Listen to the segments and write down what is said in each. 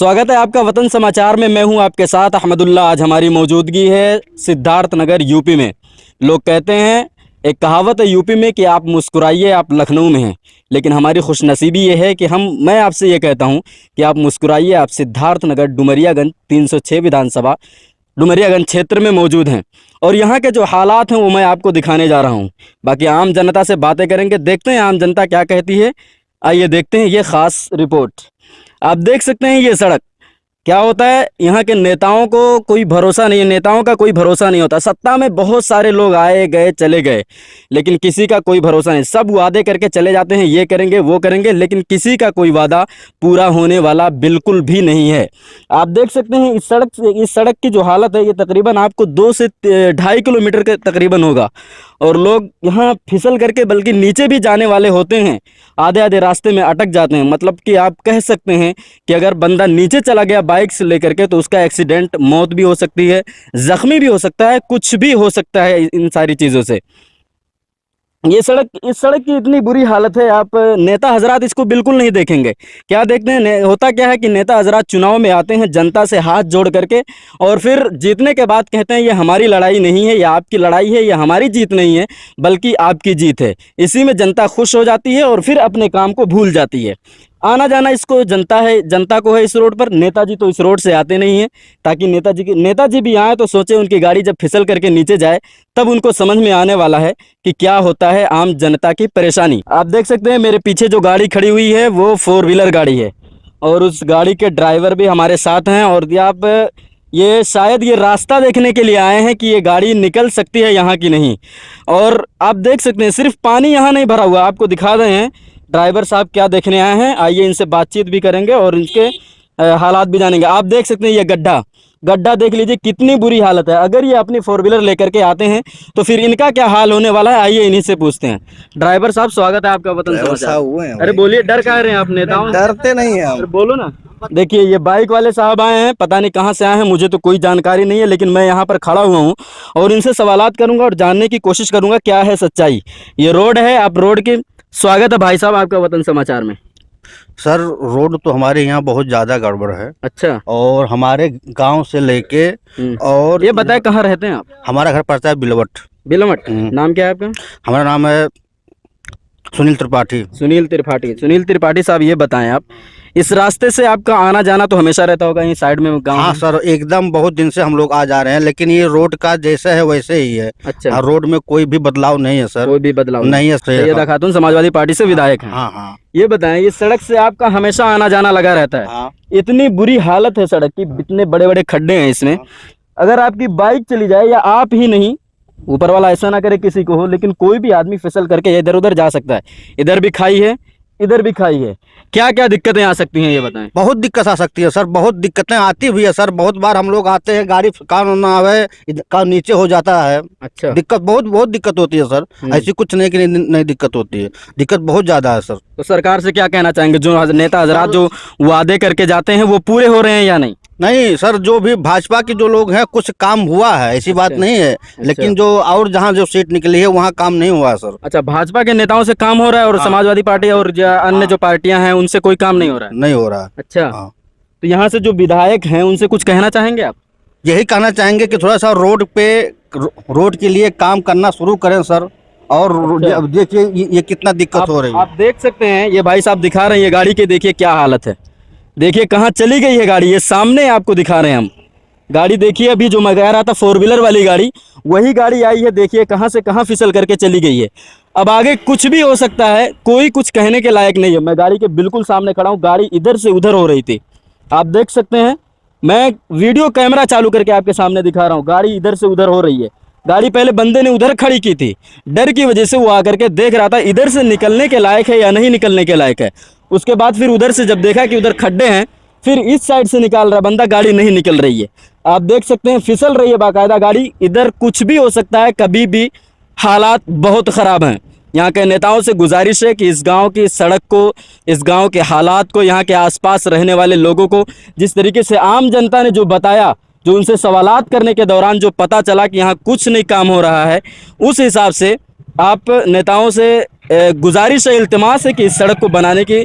स्वागत है आपका वतन समाचार में। मैं हूं आपके साथ अहमदुल्ला। आज हमारी मौजूदगी है सिद्धार्थ नगर यूपी में। लोग कहते हैं, एक कहावत है यूपी में कि आप मुस्कुराइए, आप लखनऊ में हैं। लेकिन हमारी खुशनसीबी ये है कि मैं आपसे ये कहता हूं कि आप मुस्कुराइए, आप सिद्धार्थ नगर डुमरियागंज 306 विधानसभा डुमरियागंज क्षेत्र में मौजूद हैं। और यहाँ के जो हालात हैं वो मैं आपको दिखाने जा रहा हूँ। बाकी आम जनता से बातें करेंगे, देखते हैं आम जनता क्या कहती है। आइए देखते हैं ये ख़ास रिपोर्ट। आप देख सकते हैं ये सड़क। क्या होता है, यहाँ के नेताओं को कोई भरोसा नहीं है, नेताओं का कोई भरोसा नहीं होता। सत्ता में बहुत सारे लोग आए गए चले गए, लेकिन किसी का कोई भरोसा नहीं। सब वादे करके चले जाते हैं, ये करेंगे वो करेंगे, लेकिन किसी का कोई वादा पूरा होने वाला बिल्कुल भी नहीं है। आप देख सकते हैं इस सड़क की जो हालत है, ये तकरीबन आपको 2 से 2.5 किलोमीटर के तकरीबन होगा। और लोग यहाँ फिसल करके बल्कि नीचे भी जाने वाले होते हैं, आधे आधे रास्ते में अटक जाते हैं। मतलब कि आप कह सकते हैं कि अगर बंदा नीचे चला गया बाइक से लेकर के तो उसका एक्सीडेंट, मौत भी हो सकती है, ज़ख्मी भी हो सकता है, कुछ भी हो सकता है इन सारी चीज़ों से। इस सड़क की इतनी बुरी हालत है, आप नेता हजरात इसको बिल्कुल नहीं देखेंगे। क्या देखते हैं, होता क्या है कि नेता हजरात चुनाव में आते हैं जनता से हाथ जोड़ करके, और फिर जीतने के बाद कहते हैं ये हमारी लड़ाई नहीं है, या आपकी लड़ाई है, या हमारी जीत नहीं है, बल्कि आपकी जीत है। इसी में जनता खुश हो जाती है और फिर अपने काम को भूल जाती है। आना जाना इसको जनता को है इस रोड पर। नेताजी तो इस रोड से आते नहीं हैं, ताकि नेताजी भी आए तो सोचे उनकी गाड़ी जब फिसल करके नीचे जाए तब उनको समझ में आने वाला है कि क्या होता है आम जनता की परेशानी। आप देख सकते हैं मेरे पीछे जो गाड़ी खड़ी हुई है वो 4 व्हीलर गाड़ी है, और उस गाड़ी के ड्राइवर भी हमारे साथ हैं। और आप ये शायद ये रास्ता देखने के लिए आए हैं कि ये गाड़ी निकल सकती है यहाँ की नहीं। और आप देख सकते हैं सिर्फ पानी यहाँ नहीं भरा हुआ, आपको दिखा रहे हैं ड्राइवर साहब क्या देखने आए हैं। आइए इनसे बातचीत भी करेंगे और इनके हालात भी जानेंगे। आप देख सकते हैं ये गड्ढा देख लीजिए, कितनी बुरी हालत है। अगर ये अपनी 4 व्हीलर लेकर के आते हैं तो फिर इनका क्या हाल होने वाला है, आइए इन्हीं से पूछते हैं। ड्राइवर साहब, स्वागत है आपका वतन समाचार। अरे बोलिए, डर कह रहे हैं आप नेताओं? डरते नहीं है हम। बोलो ना। देखिए ये बाइक वाले साहब आए हैं, पता नहीं कहाँ से आए हैं, मुझे तो कोई जानकारी नहीं है, लेकिन मैं यहाँ पर खड़ा हुआ हूँ और इनसे सवालात करूँगा और जानने की कोशिश करूँगा क्या है सच्चाई। ये रोड है, आप रोड के स्वागत है भाई साहब आपका वतन समाचार में। सर रोड तो हमारे यहाँ बहुत ज़्यादा गड़बड़ है। अच्छा। और हमारे गांव से लेके, और ये बताए कहाँ रहते हैं आप? हमारा घर पड़ता है बिलवट। नाम क्या है आपका? हमारा नाम है सुनील त्रिपाठी। सुनील त्रिपाठी साहब, ये बताएं आप, इस रास्ते से आपका आना जाना तो हमेशा रहता होगा, ये साइड में गांव? हाँ सर, एकदम बहुत दिन से हम लोग आ जा रहे हैं, लेकिन ये रोड का जैसे है वैसे ही है। अच्छा। रोड में कोई भी बदलाव नहीं है सर। कोई भी बदलाव नहीं है। सैयदा खातून समाजवादी पार्टी से विधायक हैं। हाँ हाँ। ये बताएं, इस सड़क से आपका हमेशा आना जाना लगा रहता है। हाँ। इतनी बुरी हालत है सड़क की, इतने बड़े बड़े खड्डे हैं इसमें। अगर आपकी बाइक चली जाए, या आप ही नहीं, ऊपर वाला ऐसा ना करे किसी को हो, लेकिन कोई भी आदमी फिसल करके इधर उधर जा सकता है। इधर भी खाई है, इधर भी खाई है। क्या क्या दिक्कतें आ सकती हैं ये बताएं? बहुत दिक्कत आ सकती है सर, बहुत दिक्कतें आती भी है सर। बहुत बार हम लोग आते हैं, गाड़ी काम ना आवे, काम नीचे हो जाता है। अच्छा। दिक्कत बहुत दिक्कत होती है सर। ऐसी कुछ नहीं कि नहीं दिक्कत होती है, दिक्कत बहुत ज्यादा है सर। तो सरकार से क्या कहना चाहेंगे, जो नेता हजरात जो वादे करके जाते हैं वो पूरे हो रहे हैं या नहीं? नहीं सर, जो भी भाजपा के जो लोग हैं, कुछ काम हुआ है, ऐसी बात नहीं है। लेकिन जो और जहाँ जो सीट निकली है वहाँ काम नहीं हुआ सर। अच्छा, भाजपा के नेताओं से काम हो रहा है और समाजवादी पार्टी और अन्य जो पार्टियां हैं उनसे कोई काम नहीं हो रहा है? नहीं हो रहा है। अच्छा। तो यहाँ से जो विधायक हैं उनसे कुछ कहना चाहेंगे आप? यही कहना चाहेंगे कि थोड़ा सा रोड के लिए काम करना शुरू करें सर। और देखिए ये कितना दिक्कत हो रही है। आप देख सकते हैं, ये भाई साहब दिखा रहे हैं ये गाड़ी की, देखिए क्या हालत है। देखिए कहाँ चली गई है गाड़ी, ये सामने आपको दिखा रहे हैं हम। गाड़ी देखिए, अभी जो मैं कह रहा था 4 व्हीलर वाली गाड़ी, वही गाड़ी आई है। देखिए कहाँ से कहाँ फिसल करके चली गई है। अब आगे कुछ भी हो सकता है, कोई कुछ कहने के लायक नहीं है। मैं गाड़ी के बिल्कुल सामने खड़ा हूँ, गाड़ी इधर से उधर हो रही थी। आप देख सकते हैं, मैं वीडियो कैमरा चालू करके आपके सामने दिखा रहा हूँ, गाड़ी इधर से उधर हो रही है। गाड़ी पहले बंदे ने उधर खड़ी की थी, डर की वजह से वो आकर के देख रहा था इधर से निकलने के लायक है या नहीं निकलने के लायक है। उसके बाद फिर उधर से जब देखा कि उधर खड्डे हैं, फिर इस साइड से निकाल रहा बंदा, गाड़ी नहीं निकल रही है। आप देख सकते हैं फिसल रही है बाकायदा गाड़ी। इधर कुछ भी हो सकता है कभी भी, हालात बहुत ख़राब हैं। यहाँ के नेताओं से गुजारिश है कि इस गांव की सड़क को, इस गांव के हालात को, यहाँ के आसपास रहने वाले लोगों को, जिस तरीके से आम जनता ने जो बताया, जो उनसे सवालात करने के दौरान जो पता चला कि यहाँ कुछ नहीं काम हो रहा है, उस हिसाब से आप नेताओं से गुजारिश है, इल्तिमास है कि इस सड़क को बनाने की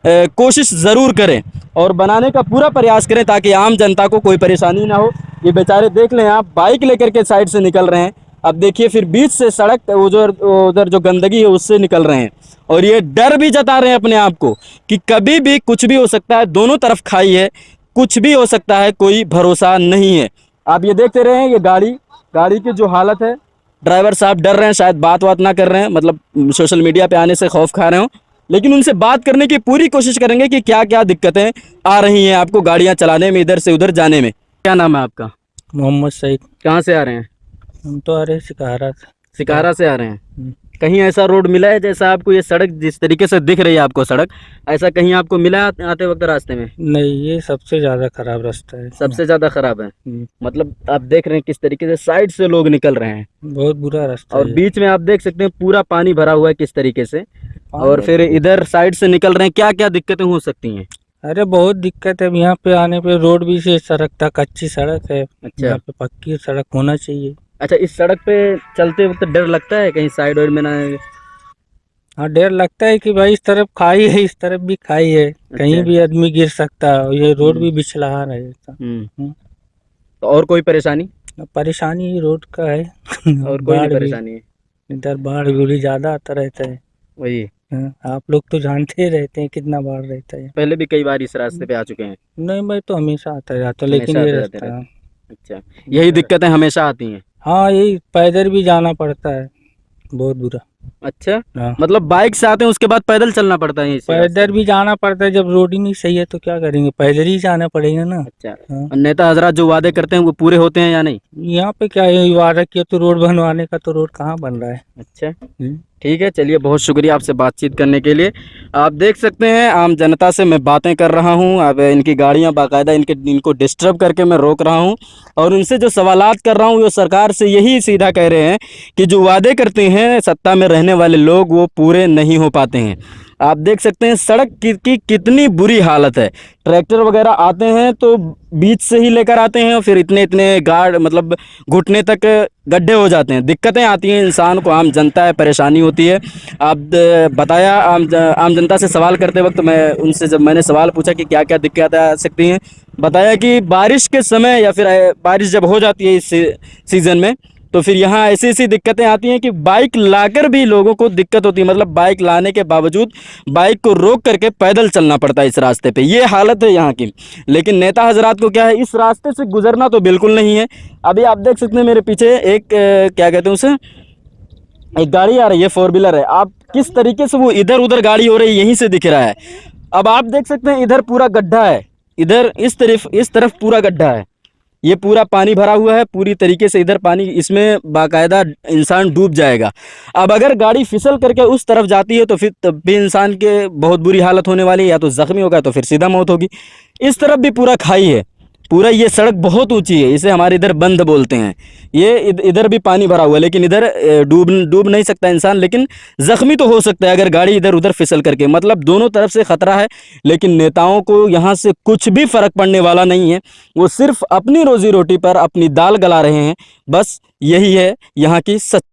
कोशिश ज़रूर करें और बनाने का पूरा प्रयास करें ताकि आम जनता को कोई परेशानी ना हो। ये बेचारे देख लें आप बाइक लेकर के साइड से निकल रहे हैं, अब देखिए फिर बीच से सड़क उधर जो गंदगी है उससे निकल रहे हैं और ये डर भी जता रहे हैं अपने आप को कि कभी भी कुछ भी हो सकता है, दोनों तरफ खाई है, कुछ भी हो सकता है, कोई भरोसा नहीं है। आप ये देखते रहे हैं ये गाड़ी की जो हालत है, ड्राइवर साहब डर रहे हैं, शायद बात ना कर रहे हैं, मतलब सोशल मीडिया पे आने से खौफ खा रहे हो, लेकिन उनसे बात करने की पूरी कोशिश करेंगे कि क्या क्या दिक्कतें आ रही हैं आपको गाड़ियां चलाने में, इधर से उधर जाने में। क्या नाम है आपका? मोहम्मद सईद। कहाँ से आ रहे हैं? हम तो आ रहे शिकारा से। शिकारा से आ रहे हैं। कहीं ऐसा रोड मिला है जैसा आपको ये सड़क जिस तरीके से दिख रही है आपको सड़क, ऐसा कहीं आपको मिला है आते वक्त रास्ते में? नहीं, ये सबसे ज़्यादा खराब रास्ता है। सबसे ज़्यादा खराब है। मतलब आप देख रहे हैं किस तरीके से साइड से लोग निकल रहे हैं, बहुत बुरा रास्ता और है। बीच में आप देख सकते हैं पूरा पानी भरा हुआ है किस तरीके से, और फिर इधर साइड से निकल रहे हैं। क्या क्या दिक्कतें हो सकती हैं? अरे बहुत दिक्कत है। यहाँ पे आने पे रोड भी से सड़क था, कच्ची सड़क है। अच्छा। यहाँ पे पक्की सड़क होना चाहिए। अच्छा, इस सड़क पे चलते वक्त डर लगता है कहीं साइड वाइड में ना? हाँ, डर लगता है कि भाई इस तरफ खाई है, इस तरफ भी खाई है, कहीं भी आदमी गिर सकता है। ये रोड भी बिछला रहता। तो और कोई परेशानी? परेशानी रोड का है। और कोई नहीं परेशानी है? इधर बाढ़ भी ज़्यादा आता रहता है। वही आप लोग तो जानते ही रहते हैं कितना बाढ़ रहता है। पहले भी कई बार इस रास्ते पे आ चुके हैं? नहीं, मैं तो हमेशा आता जाता, लेकिन हमेशा ये आते जाते रास्ता। अच्छा, यही दिक्कतें हमेशा आती हैं? हाँ, यही पैदल भी जाना पड़ता है, बहुत बुरा। अच्छा, हाँ। मतलब बाइक से आते हैं उसके बाद पैदल चलना पड़ता है? पैदल भी जाना पड़ता है, जब रोड ही नहीं सही है तो क्या करेंगे, पैदल ही जाना पड़ेगा ना। अच्छा। हाँ। और नेता हजरात जो वादे करते हैं वो पूरे होते हैं या नहीं? यहाँ पे क्या है, वादा किया तो रोड बनवाने का, तो रोड कहाँ बन रहा है। अच्छा, ठीक है, चलिए, बहुत शुक्रिया आपसे बातचीत करने के लिए। आप देख सकते हैं आम जनता से मैं बातें कर रहा हूं। अब इनकी गाड़ियां बाकायदा इनको डिस्टर्ब करके मैं रोक रहा हूं और उनसे जो सवालात कर रहा हूं वो सरकार से यही सीधा कह रहे हैं कि जो वादे करते हैं सत्ता में रहने वाले लोग वो पूरे नहीं हो पाते हैं। आप देख सकते हैं सड़क की कितनी बुरी हालत है। ट्रैक्टर वगैरह आते हैं तो बीच से ही लेकर आते हैं और फिर इतने गाड़ मतलब घुटने तक गड्ढे हो जाते हैं, दिक्कतें आती हैं इंसान को, आम जनता है, परेशानी होती है। आप बताया आम जनता से सवाल करते वक्त मैं उनसे जब मैंने सवाल पूछा कि क्या क्या दिक्कतें आ सकती हैं, बताया कि बारिश के समय या फिर बारिश जब हो जाती है इस सीज़न में तो फिर यहाँ ऐसी दिक्कतें आती हैं कि बाइक लाकर भी लोगों को दिक्कत होती है। मतलब बाइक लाने के बावजूद बाइक को रोक करके पैदल चलना पड़ता है इस रास्ते पे, ये हालत है यहाँ की। लेकिन नेता हजरात को क्या है, इस रास्ते से गुजरना तो बिल्कुल नहीं है। अभी आप देख सकते हैं मेरे पीछे एक क्या कहते हैं उसे, एक गाड़ी आ रही है, 4 व्हीलर है। आप किस तरीके से वो इधर उधर गाड़ी हो रही है यहीं से दिख रहा है। अब आप देख सकते हैं इधर पूरा गड्ढा है, इधर इस तरफ पूरा गड्ढा है, ये पूरा पानी भरा हुआ है पूरी तरीके से, इधर पानी, इसमें बाकायदा इंसान डूब जाएगा। अब अगर गाड़ी फिसल करके उस तरफ जाती है तो फिर तब भी इंसान के बहुत बुरी हालत होने वाली है, या तो ज़ख्मी होगा तो फिर सीधा मौत होगी। इस तरफ भी पूरा खाई है, पूरा ये सड़क बहुत ऊंची है, इसे हमारे इधर बंद बोलते हैं। ये इधर भी पानी भरा हुआ है, लेकिन इधर डूब नहीं सकता इंसान, लेकिन ज़ख्मी तो हो सकता है अगर गाड़ी इधर उधर फिसल करके। मतलब दोनों तरफ से ख़तरा है, लेकिन नेताओं को यहाँ से कुछ भी फ़र्क पड़ने वाला नहीं है। वो सिर्फ अपनी रोज़ी रोटी पर अपनी दाल गला रहे हैं, बस यही है यहाँ की सच।